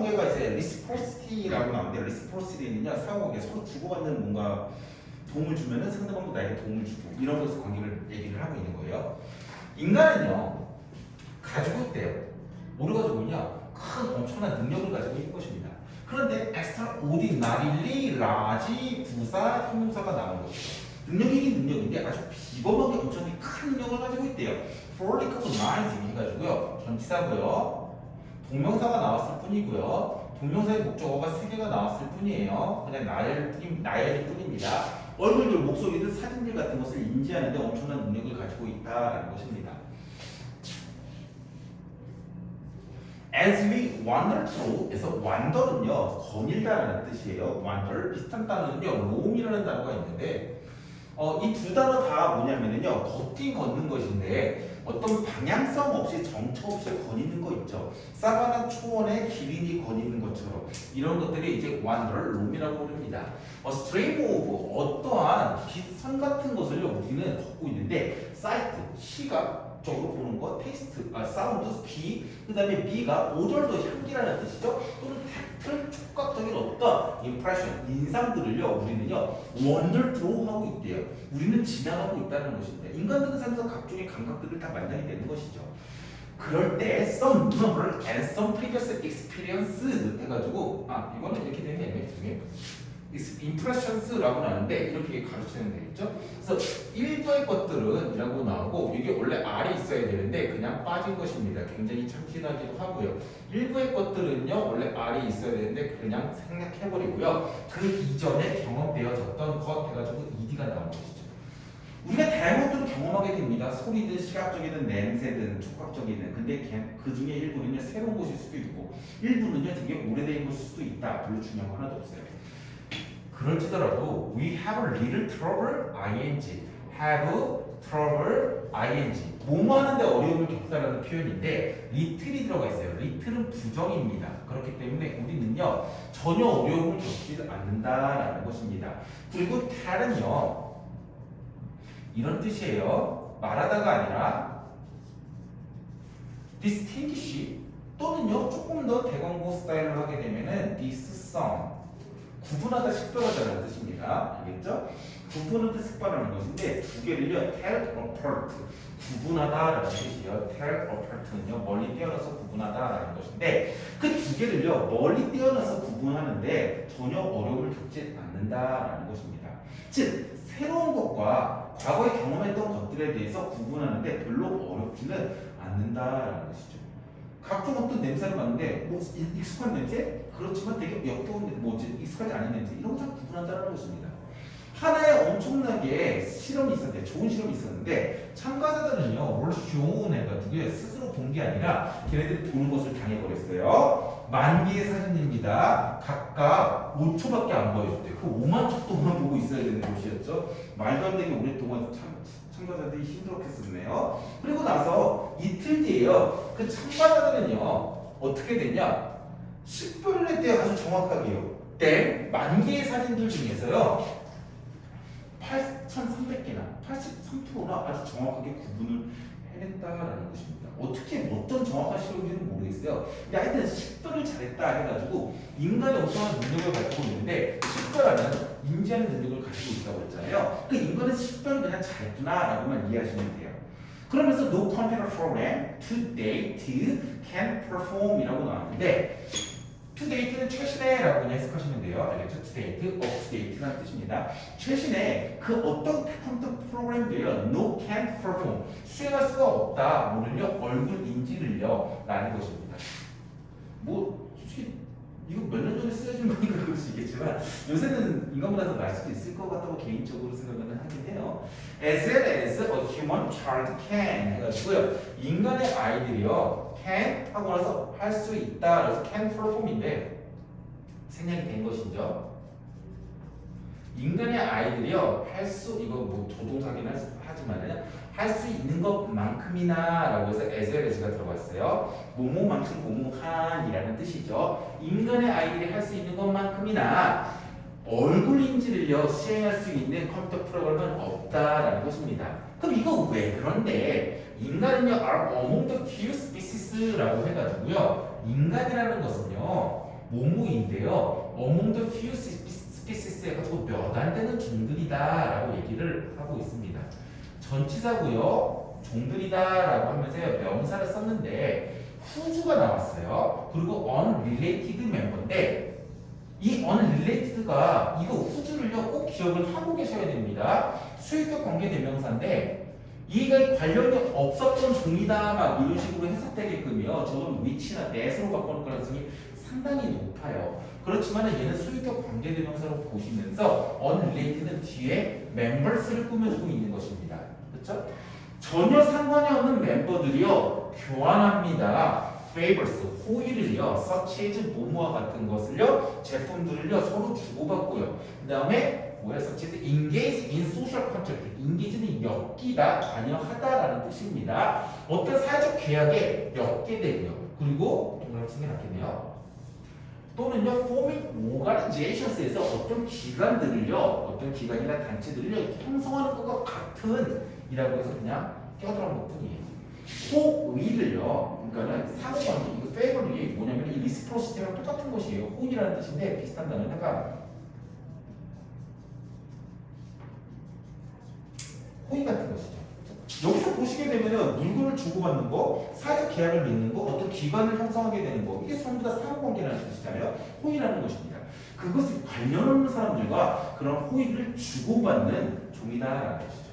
사용관계가 이제 리시프로시티라고 나오는데 리시프로시티는요 사용관계 서로 주고받는 뭔가 도움을 주면은 상대방도 나에게 도움을 주고 이런 것에서 관계를 얘기를 하고 있는 거예요. 인간은요 가지고 있대요. 뭐를 가지고 있냐? 큰 엄청난 능력을 가지고 있는 것입니다. 그런데 extraordinarily large 부사 형용사가 나온 거죠. 능력이긴 능력인데 아주 비범하게 엄청나게 큰 능력을 가지고 있대요. fully recognized 해가지고요. 전치사고요. 동명사가 나왔을 뿐이고요. 동명사의 목적어가 3개가 나왔을 뿐이에요. 그냥 나열일 뿐입니다. 얼굴들, 목소리들, 사진들 같은 것을 인지하는데 엄청난 능력을 가지고 있다라는 것입니다. As we wander through에서 wander는요 거닐다라는 뜻이에요. wander 비슷한 단어는요 roam이라는 단어가 있는데 이 두 단어 다 뭐냐면은요 걷는 것인데 어떤 방향성 없이 정처 없이 거니는 거 있죠. 사바나 초원에 기린이 거니는 것처럼 이런 것들이 이제 wander, roam이라고 부릅니다. stream of 어떠한 빛선 같은 것을요 우리는 걷고 있는데 sight 시각적으로 보는 거, taste, 사운드, 귀, 그 다음에 B가 오돌도 향기라는 뜻이죠. 또는 팩트, 촉각적인 어떤 impression, 인상들을요 우리는요 wander through 하고 있대요. 우리는 지나가고 있다는 것입니다. 인간들은 살면서 각종의 감각들을 다 만나게 되는 것이죠. 그럴 때 some novel and some previous experience 해가지고 이거는 이렇게 되네요. impressions라고 나오는데 이렇게 가르치면 되겠죠. 그래서 일부의 것들은 이라고 나오고 이게 원래 R이 있어야 되는데 그냥 빠진 것입니다. 굉장히 참신하기도 하고요. 일부의 것들은요 원래 R이 있어야 되는데 그냥 생략해버리고요. 그 이전에 경험되어졌던 것 해가지고 ED가 나온 것이죠. 우리가 다양한 것들을 경험하게 됩니다. 소리든 시각적이든 냄새든 촉각적이든. 근데 그 중에 일부는요 새로운 것일 수도 있고 일부는요 되게 오래된 것일 수도 있다. 별로 중요한 거 하나도 없어요. 그럴지더라도 we have a little trouble ing have trouble ing 뭐뭐 하는데 어려움을 겪다라는 표현인데 little이 들어가 있어요. little은 부정입니다. 그렇기 때문에 우리는요 전혀 어려움을 겪지 않는다라는 것입니다. 그리고 tell은요 이런 뜻이에요. 말하다가 아니라 distinguish 또는요 조금 더 대광고 스타일로 하게 되면은 discern 구분하다, 식별하다라는 뜻입니다. 알겠죠? 구분하다, 식별하는 것인데 두 개를요 tell apart 구분하다라는 뜻이에요. tell apart는요 멀리 떼어놔서 구분하다라는 것인데 그 두 개를요 멀리 떼어놔서 구분하는데 전혀 어려움을 겪지 않는다라는 것입니다. 즉 새로운 것과 과거에 경험했던 것들에 대해서 구분하는데 별로 어렵지는 않는다라는 것이죠. 각종 어떤 냄새를 맡는데 뭐 익숙한 냄새? 그렇지만 되게 역겨운 익숙하지 않은 냄새 이런 거 다 구분한다는 것입니다. 하나의 엄청나게 실험이 있었는데 좋은 실험이 있었는데 참가자들은요 뭘 쇼운해가지고 스스로 본 게 아니라 걔네들이 보는 것을 당해버렸어요. 10,000개의 사진입니다. 각각 5초밖에 안 보여줬대요. 그 5만 초 동안 보고 있어야 되는 것이었죠. 말도 안 되게 오랫동안 참가자들이 힘들었겠었네요. 그리고 나서 이틀 뒤에요. 그 참가자들은요 어떻게 됐냐? 식별을 했대요. 아주 정확하게요. 땡 10,000개의 사진들 중에서요 8,300개나 83%나 아주 정확하게 구분을 해냈다라는 것입니다. 어떻게 어떤 정확한 실험인지는 모르겠어요. 근데 하여튼 식별을 잘했다 해가지고 인간이 엄청난 능력을 가지고 있는데 식별하는 인지하는 능력을 가지고 있다고 했잖아요. 그 인간은 식별을 그냥 잘했구나라고만 이해하시면 돼요. 그러면서 no computer program to date can perform 이라고 나왔는데 to date는 최신에라고 그냥 해석하시면 돼요. 알겠죠? to date, up to date라는 뜻입니다. 최신에 그 어떤 컴퓨터 프로그램도요 no can perform 수행할 수가 없다. 뭐를요? 얼굴 인지를요 라는 것입니다. 뭐 솔직히 이거 몇 년 전에 쓰여진 거니까 그럴 수 있겠지만 요새는 인간보다 더 나을 수도 있을 것 같다고 개인적으로 생각은 하긴 해요. As well as a human child can 해가지고요 인간의 아이들이요 can 하고 나서 할 수 있다 그래서 can perform인데 생략이 된 것이죠. 인간의 아이들이요 할 수 이거 뭐 조동사긴 하지만은 할 수 있는 것만큼이나 라고 해서 as well as가 들어갔어요. 뭐뭐만큼 뭐뭐한이라는 뜻이죠. 인간의 아이들이 할 수 있는 것만큼이나 얼굴 인지를요 수행할 수 있는 컴퓨터 프로그램은 없다라는 것입니다. 그럼 이거 왜 그런데 인간은요 are among the few species라고 해가지고요 인간이라는 것은요 모모인데요. among the few species 해가지고 몇 안 되는 종들이다라고 얘기를 하고 있습니다. 전치사고요. 종들이다라고 하면서요. 명사를 썼는데 who's가 나왔어요. 그리고 unrelated 멤버인데 이 unrelated가 이거 who's를요 꼭 기억을 하고 계셔야 됩니다. 수익격 관계대명사인데 이게 관련이 없었던 종이다 막 이런 식으로 해석되게끔요. 저건 which나 that으로 바꾸는 가능성이 상당히 높아요. 그렇지만 얘는 수익격 관계대명사로 보시면서 unrelated는 뒤에 members를 꾸며주고 있는 것입니다. 그렇죠? 전혀 상관이 없는 멤버들이요 교환합니다. favors, 호의를요, such as 뭐뭐와 같은 것을요, 제품들을요 서로 주고받고요. 그 다음에 뭐야, such as engage in social contract. engage는 엮이다, 관여하다라는 뜻입니다. 어떤 사회적 계약에 엮게 되고요. 그리고 동그라미 친게 낫겠네요. 또는요, forming organizations에서 어떤 기관들을요, 어떤 기관이나 단체들을요 형성하는 것과 같은 이라고 해서 그냥 껴들어간 것 뿐이에요. 호의를요, 그러니까는 상호관계, 이거 favor이 뭐냐면 이 reciprocity랑 똑같은 것이에요. 호의라는 뜻인데 비슷한 단어가 호의 같은 것이죠. 여기서 보시게 되면은 물건을 주고받는 거, 사회적 계약을 맺는 거, 어떤 기관을 형성하게 되는 거, 이게 전부 다 상호관계라는 뜻이잖아요. 호의라는 것입니다. 그것을 관련 없는 사람들과 그런 호의를 주고받는 종이다라는 것이죠.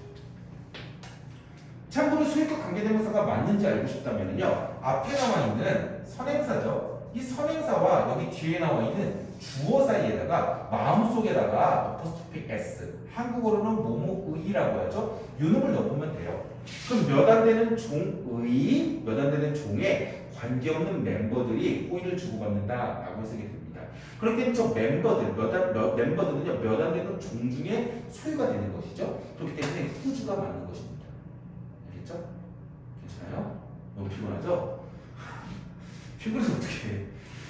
참고로 수익격 관계대명사가 맞는지 알고 싶다면요, 앞에 나와 있는 선행사죠. 이 선행사와 여기 뒤에 나와 있는 주어 사이에다가 마음속에다가 apostrophe s, 한국어로는 뭐뭐의라고 하죠. 요놈을 넣어보면 돼요. 그럼 몇 안 되는 종의, 몇 안 되는 종에 관계없는 멤버들이 호의를 주고받는다라고 해석이 됩니다. 그렇기 때문에 저 멤버들, 멤버들은요 몇 안 되는 종 중에 소유가 되는 것이죠. 그렇기 때문에 후주가 맞는 것입니다. 알겠죠? 괜찮아요? 너무 피곤하죠? 피곤해서 어떻게 해?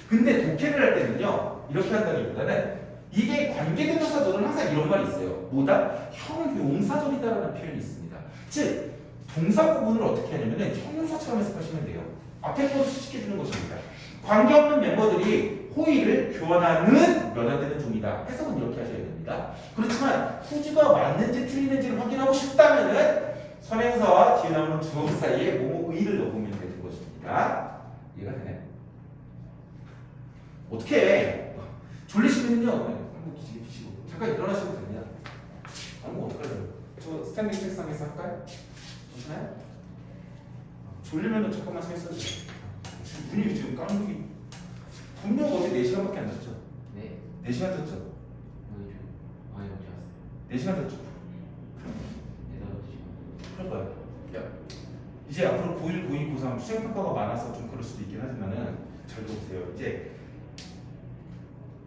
근데 독해를 할 때는요 이렇게 한다기보다는 이게 관계대명사들은 항상 이런 말이 있어요. 뭐다? 형용사절이다라는 표현이 있습니다. 즉 동사 부분을 어떻게 하냐면은 형용사처럼 해석하시면 돼요. 앞에 것을 수식해주는 것입니다. 관계없는 멤버들이 호의를 교환하는 몇 안 되는 종이다. 해석은 이렇게 하셔야 됩니다. 그렇지만 후주가 맞는지 틀리는지를 확인하고 싶다면은 선행사와 뒤에 나오는 주어 사이에 뭐의를 넣어보면 되는 것입니다. 이해가 되나요? 어떻게 해? 졸리시면요 한번 기지개 피시고 잠깐 일어나시면 됩니다. 아무 어떡하죠? 저 스탠딩 책상에서 할까요? 괜찮아요? 졸리면은 잠깐만 서 있어도 돼요. 눈이 지금 깜빡이 분명 어제 4시간밖에 안 잤죠? 네. 4시간 잤죠? 많이 먼저 왔어요. 4시간 잤죠? 네, 나도 지금. 그럴까요? 야, 이제 앞으로 고1, 고2, 고3 수행평가가 많아서 좀 그럴 수도 있긴 하지만은 잘 들어보세요. 이제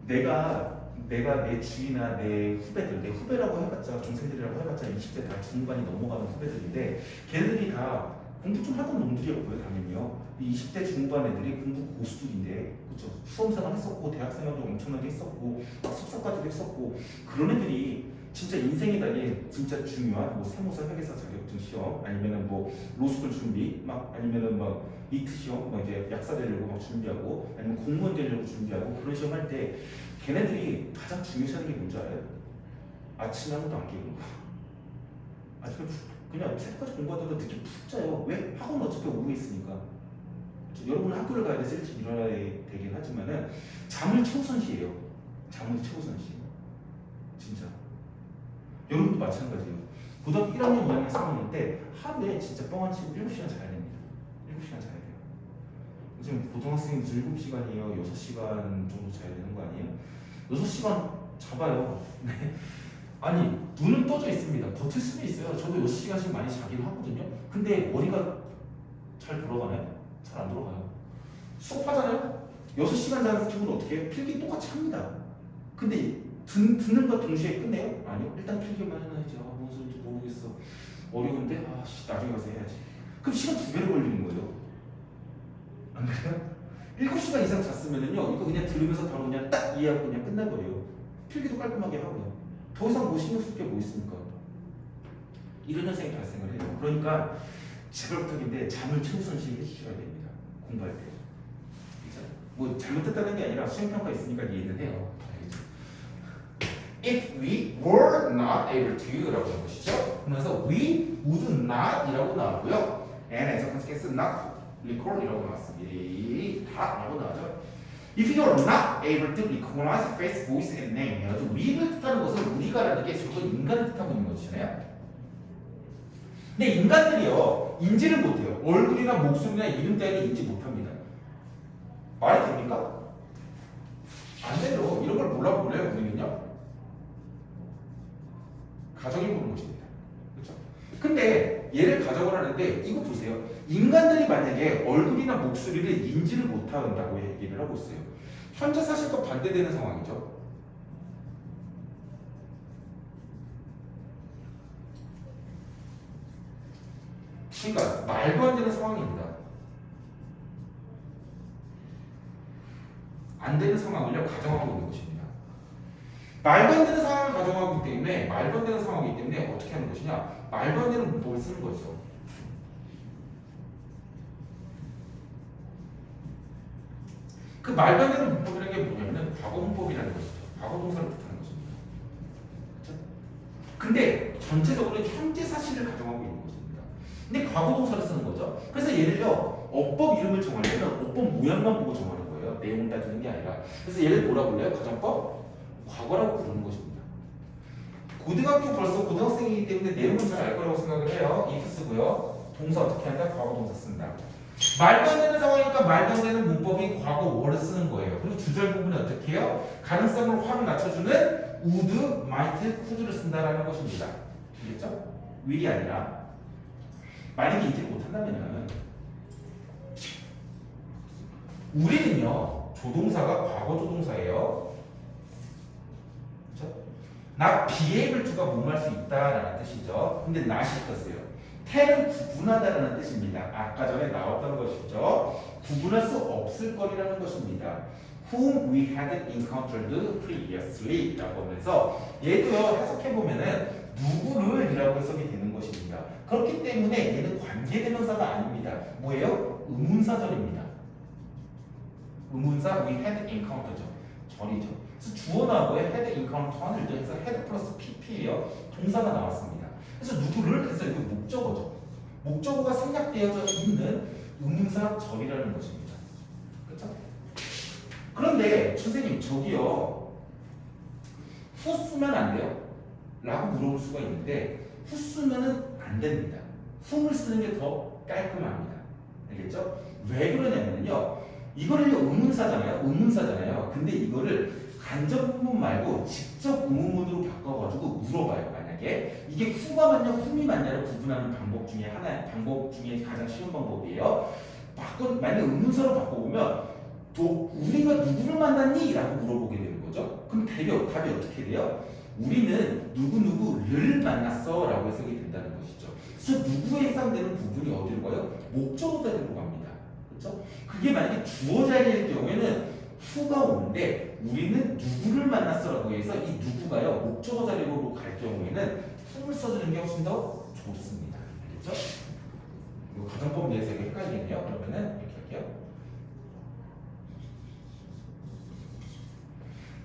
내가 내 주위나 내 후배들, 내 후배라고 해봤자 동생들이라고 해봤자 20대 다 중반이 넘어가는 후배들인데 걔네들이 다 공부 좀 하던 놈들이었고요. 당연히요. 20대 중반 애들이 공부 고수들인데 그렇죠. 수험생활 했었고 대학생활도 엄청나게 했었고 막 석사까지도 했었고 그런 애들이 진짜 인생에 달린 진짜 중요한 뭐 세무사 회계사 자격증 시험 아니면은 뭐 로스쿨 준비 막 아니면은 막 니트 시험 막 이제 약사 되려고 막 준비하고 아니면 공무원 되려고 준비하고 그런 시험 할 때 걔네들이 가장 중요시하는 게 뭔지 알아요? 아침에 아무도 안 깨우는 거. 아침에 그냥 새벽까지 공부하다가 늦게 푹 자요. 왜? 학원은 어차피 오후에 있으니까. 그렇죠? 여러분은 학교를 가야 돼서 일찍 일어나야 되긴 하지만은 잠을 최우선시해요. 잠을 최우선시해요. 진짜. 여러분도 마찬가지예요. 고등학교 1학년, 2학년, 3학년 때 하루에 진짜 뻥한 치고 7시간 자야 됩니다. 7시간 자야 돼요. 지금 고등학생이 7시간이에요. 6시간 정도 자야 되는 거 아니에요? 6시간 자봐요. 네. 아니 눈은 떠져 있습니다. 버틸 수도 있어요. 저도 6시간씩 많이 자긴 하거든요. 근데 머리가 잘 돌아가나요? 잘 안 돌아가요. 수업하잖아요? 6시간 자는 기분은 어떻게 해요? 필기 똑같이 합니다. 근데 듣는 것 동시에 끝내요? 아니요. 일단 필기만 해놔야지. 아, 뭔 소리인지 모르겠어. 어려운데? 아씨 나중에 가서 해야지. 그럼 시간 2배로 걸리는 거예요. 안 그래요? 7시간 이상 잤으면은요 이거 그냥 들으면서 바로 그냥 딱 이해하고 그냥 끝나버려요. 필기도 깔끔하게 하고요. 더 이상 뭐 신경 쓸 게 뭐 있습니까? 이런 현상이 발생을 해요. 그러니까 제발 부탁인데 잠을 최우선시 해주셔야 됩니다. 공부할 때. 뭐 잘못했다는 게 아니라 수행평가 있으니까 이해는 해요. If we were not able to 라고 하는 것이죠. 그러면서 we would not 이라고 나오고요. and as a consequence not record 이라고 나왔습니다. 라고 나오죠. If you are not able to recognize face, voice, and name we를 뜻하는 것은 우리가라는 게 결국 인간을 뜻하고 있는 것이잖아요. 근데 인간들이요 인지를 못해요. 얼굴이나 목소리나 이름 따위는 인지 못합니다. 말이 됩니까? 안 돼요. 이런 걸 몰라요 우리는요. 가정이 보는 것입니다. 그렇죠? 근데 얘를 가정을 하는데 이거 보세요. 인간들이 만약에 얼굴이나 목소리를 인지를 못한다고 얘기를 하고 있어요. 현재 사실과 반대되는 상황이죠. 그러니까 말도 안 되는 상황입니다. 안 되는 상황을 가정하고 있는 것입니다. 말도 안 되는 상황을 가정하고 있기 때문에 말도 안 되는 상황이기 때문에 어떻게 하는 것이냐? 말도 안 되는 문법을 쓰는 거죠. 그 말도 안 되는 문법이라는 게 뭐냐면 과거 문법이라는 것이죠. 과거 동사를 뜻하는 것입니다. 그렇죠? 근데 전체적으로 현재 사실을 가정하고 있는 것입니다. 근데 과거 동사를 쓰는 거죠. 그래서 예를 들어 어법 이름을 정하려면 어법 모양만 보고 정하는 거예요. 내용을 따지는 게 아니라. 그래서 얘를 뭐라고 불러요? 가정법 과거라고 부르는 것입니다. 고등학교 벌써 고등학생이기 때문에 내용은 잘 알 거라고 생각을 해요. if 쓰고요. 동사 어떻게 한다? 과거 동사 쓴다. 말도 안 되는 상황이니까 말도 안 되는 문법이 과거 were 쓰는 거예요. 그리고 주절 부분은 어떻게 해요? 가능성을 확 낮춰주는 would, might, could를 쓴다라는 것입니다. 알겠죠? will이 아니라 만약에 이제 못한다면은 우리는요 조동사가 과거 조동사예요. not be able to가 뭐뭐 할 수 있다라는 뜻이죠. 근데 not이 떴어요. tell은 구분하다라는 뜻입니다. 아까 전에 나왔던 것이죠. 구분할 수 없을 거리라는 것입니다. whom we had encountered previously 라고 하면서 얘도요 해석해보면은 누구를 이라고 해석이 되는 것입니다. 그렇기 때문에 얘는 관계대명사가 아닙니다. 뭐예요? 의문사절입니다. 의문사 we had encounter죠. 절이죠. 그래서 주어 나오고요. had encounter를 해서 had 플러스 pp예요. 동사가 나왔습니다. 그래서 누구를 해서 이거 목적어죠. 목적어가 생략되어져 있는 의문사 절이라는 것입니다. 그렇죠? 그런데 선생님 저기요 후 쓰면 안 돼요? 라고 물어볼 수가 있는데 후 쓰면은 안 됩니다. whom을 쓰는 게 더 깔끔합니다. 알겠죠? 왜 그러냐면요 이거를요 의문사잖아요. 근데 이거를 간접 부분 말고 직접 의문문으로 바꿔가지고 물어봐요. 만약에 이게 who가 맞냐 whom이 맞냐를 구분하는 방법 중에 가장 쉬운 방법이에요. 만약에 의문사로 바꿔보면 우리가 누구를 만났니? 라고 물어보게 되는 거죠. 그럼 답이 어떻게 돼요? 우리는 누구누구를 만났어 라고 해석이 된다는 것이죠. 그래서 누구에 해당되는 부분이 어디로 가요? 목적어 자리로 갑니다. 그렇죠? 그게 만약에 주어 자리일 경우에는 who가 오는데 우리는 누구를 만났어라고 해서 이 누구가요 목적어 자리로 갈 경우에는 who를 써주는 게 훨씬 더 좋습니다. 알겠죠? 이거 가정법 내에서 이게 헷갈리겠네요. 그러면은 이렇게 할게요.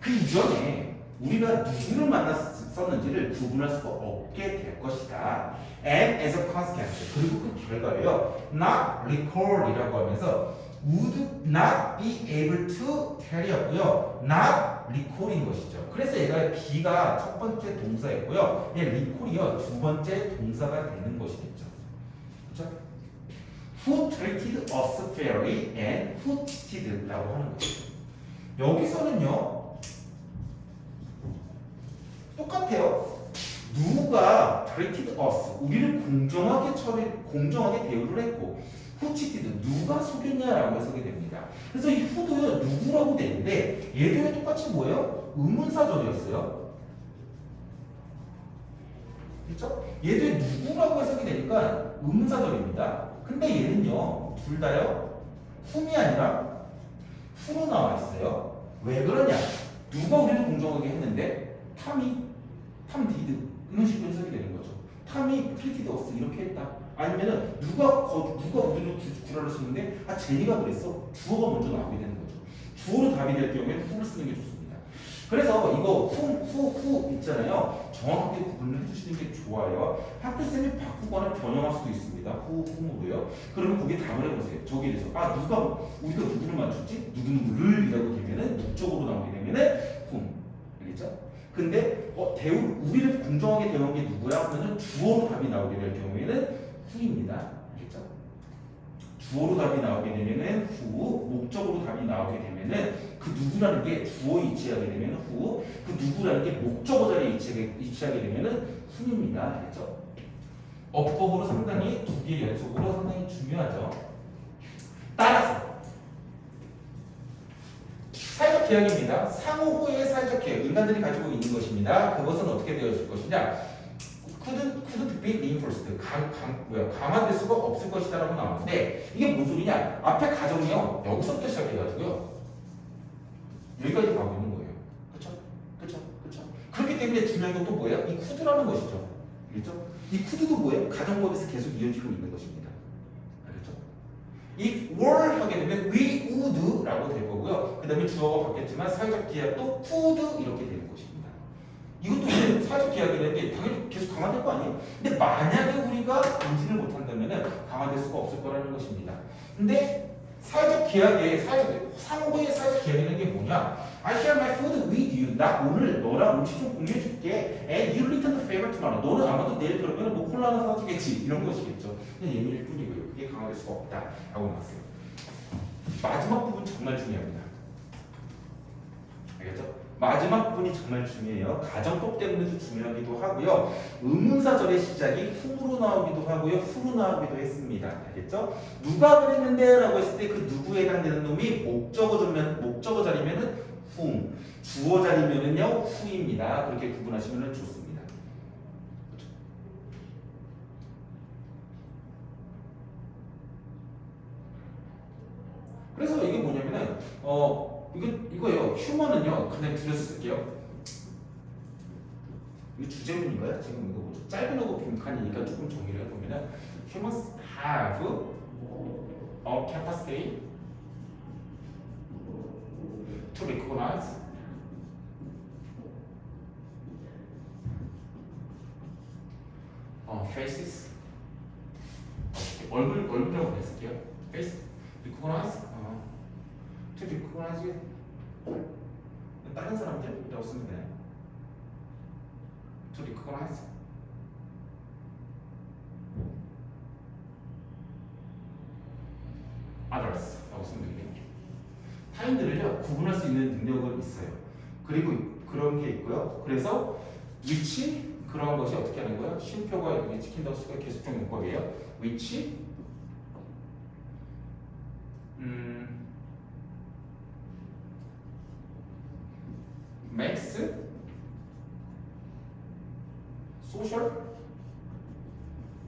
그 이전에 우리가 누구를 만났었는지를 구분할 수가 없게 될 것이다. And as a consequence 그리고 그 결과로요 not recall이라고 하면서 would not be able to tell이었고요. not recall인 것이죠. 그래서 얘가 be가 첫 번째 동사였고요. 얘 recall이요 두 번째 동사가 되는 것이겠죠. 그렇죠? Who treated us fairly and who cheated라고 하는 거죠. 여기서는요 똑같아요. 누가 treated us 우리를 공정하게 대우를 했고 who cheated 누가 속였냐라고 해석이 됩니다. 그래서 이 who도요 누구라고 되는데 얘도 똑같이 뭐예요? 의문사절이었어요. 그렇죠? 얘도 누구라고 해석이 되니까 의문사절입니다. 근데 얘는요 둘 다요 whom이 아니라 who로 나와 있어요. 왜 그러냐? 누가 우리를 공정하게 했는데 탐 did 이런 식으로 해석이 되는 거죠. 탐이 treated us 이렇게 했다. 아니면은 누가 우리를 구라를 썼는데 제니가 그랬어. 주어가 먼저 나오게 되는 거죠. 답이 될 경우에는 who를 쓰는 게 좋습니다. 그래서 이거 who 있잖아요. 정확하게 구분을 해주시는 게 좋아요. 학교쌤이 바꾸거나 변형할 수도 있습니다. who로요. 그러면 거기에 답을 해보세요. 저기에 대해서 우리가 누구를 맞췄지? 누구누구를이라고 되면은 목적으로 나오게 되면은 whom. 알겠죠? 근데 우리를 공정하게 대우한 게 누구야? 그러면 주어로 답이 나오게 될 경우에는 who입니다. 알겠죠? 주어로 답이 나오게 되면은 who, 목적으로 답이 나오게 되면은 그 누구라는 게 주어에 위치하게 되면은 who, 그 누구라는 게 목적어 자리에 위치하게 되면은 who입니다. 알겠죠? 어법으로 상당히 두 개 연속으로 상당히 중요하죠. 따라서 사회적 계약입니다. 상호 후의 사회적 계약, 인간들이 가지고 있는 것입니다. 그것은 어떻게 되어질 것이냐? couldn't be reinforced. 강화될 수가 없을 것이다라고 나오는데 이게 무슨 소리냐? 앞에 가정이요. 여기서부터 시작해가지고요. 여기까지 가고 있는 거예요. 그렇죠? 그렇기 때문에 중요한 건 또 뭐예요? 이 could라는 것이죠. 알겠죠? 이 could도 뭐예요? 가정법에서 계속 이어지고 있는 것입니다. 알겠죠? if were 하게 되면 we would라고 될 거고요. 그 다음에 주어가 바뀌었지만 사회적 계약도 could 이렇게 되는 것입니다. 이것도 이제 사회적 계약이라는데 당연히 계속 강화될 거 아니에요? 근데 만약에 우리가 인지를 못한다면 강화될 수가 없을 거라는 것입니다. 근데 사회적 계약의 상호의 사회적 계약이라는 게 뭐냐? I share my food with you. 나 오늘 너랑 음식 좀 공유해줄게. And you return the favor tomorrow. 너는 아마도 내일 그러면 뭐 콜라 하나 사주겠지. 이런 것이겠죠. 그냥 예민일 뿐이고요. 그게 강화될 수가 없다. 라고 나왔어요. 마지막 부분 정말 중요합니다. 알겠죠? 마지막 부분이 정말 중요해요. 가정법 때문에도 중요하기도 하고요. 의문사절의 시작이 who로 나오기도 하고요. who로 나오기도 했습니다. 알겠죠? 누가 그랬는데? 라고 했을 때 그 누구에 해당되는 놈이 목적어 자리면은 whom, 주어 자리면은요 who입니다. 그렇게 구분하시면 좋습니다. 그렇죠? 그래서 이게 뭐냐면은 이거예요. 휴먼은요. 그냥 줄여서 쓸게요. 이거 주제문인가요? 지금 이거 뭐죠? 짧은 어고 빈칸이니까 조금 정리를 해보면은 humans have a capacity to recognize faces. 얼굴이라고 했을게요. face recognize to recognize 다른 사람들이라고 쓰면 돼요. to recognize others라고 쓰면 돼요. 타인들을요 구분할 수 있는 능력은 있어요. 그리고 그런 게 있고요. 그래서 which 그런 것이 어떻게 하는 거예요? 쉼표가 여기 찍힌다고 쓰니까 계속적 문법이에요. which makes social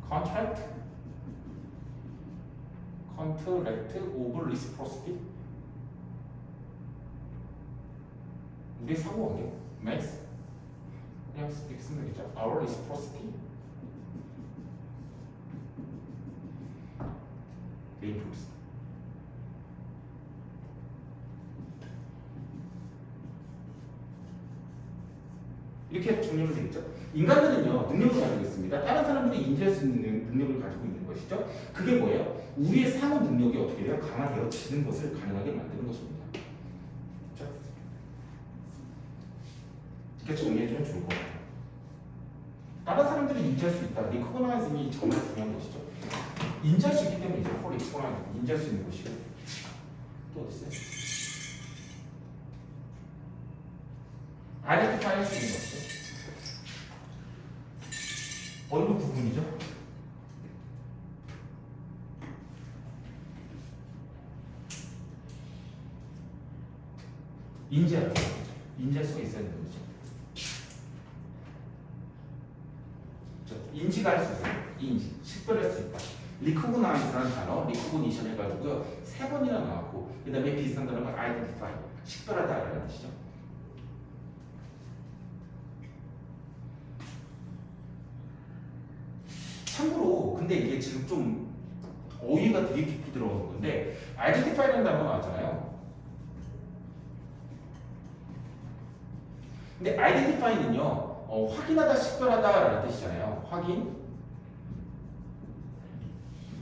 contract over reciprocity. 우리 상호 관계 makes 그냥 이렇게 쓰면 되겠죠. our reciprocity reinforced. 이렇게 정리하면 되겠죠. 인간들은요 능력을 가지고 있습니다. 다른 사람들이 인지할 수 있는 능력을 가지고 있는 것이죠. 그게 뭐예요? 우리의 상호 능력이 어떻게 돼요? 강화되어지는 것을 가능하게 만드는 것입니다. 그렇죠? 이렇게 정리해주면 좋을 것 같아요. 다른 사람들이 인지할 수 있다. 리코그나이징이 정말 중요한 것이죠. 인지할 수 있기 때문에 이제 폴 리코그나이징 인지할 수 있는 것이고 또 어디 있어요? 아이덴티파이 할 수 있는 것이죠. 어느 부분이죠? 인지할 수가 있어야 되는 거죠. 인지가 할 수 있어요. 인지, 식별할 수 있다. 리코그나이즈라는 단어, 리코그니션 해가지고요 3번이나 나왔고 그 다음에 비슷한 단어가 아이덴티파이, 식별하다라는 뜻이죠. 참고로 근데 이게 지금 좀 어휘가 되게 깊이 들어오는 건데 아이덴티파이라는 단어가 나왔잖아요. 근데 identify는요, 확인하다, 식별하다라는 뜻이잖아요. 확인,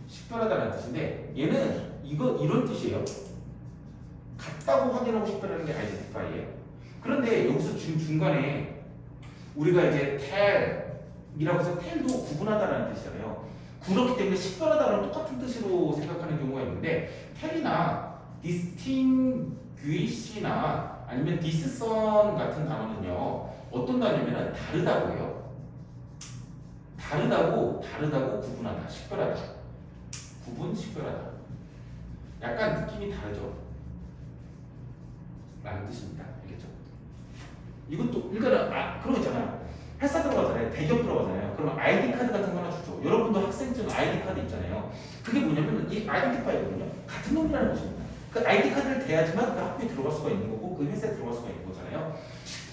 식별하다라는 뜻인데 얘는 이런 뜻이에요. 같다고 확인하고 식별하는 게 identify예요. 그런데 여기서 지금 중간에 우리가 이제 tell이라고 해서 tell도 구분하다라는 뜻이잖아요. 그렇기 때문에 식별하다랑 똑같은 뜻으로 생각하는 경우가 있는데 tell이나 distinguish나 아니면 discern 같은 단어는요 어떤 단어냐면 다르다고 해요. 다르다고 구분하다, 식별하다, 구분, 식별하다. 약간 느낌이 다르죠. 라는 뜻입니다. 알겠죠? 이것도 그러니까 그런 거 있잖아요. 회사 들어가잖아요. 대기업 들어가잖아요. 그러면 아이디 카드 같은 거 하나 주죠. 여러분도 학생증 아이디 카드 있잖아요. 그게 뭐냐면 이 아이덴티파이거든요. 같은 놈이라는 것입니다. 그 아이디 카드를 대야지만 그 학교에 들어갈 수가 있는 거고 그 회사에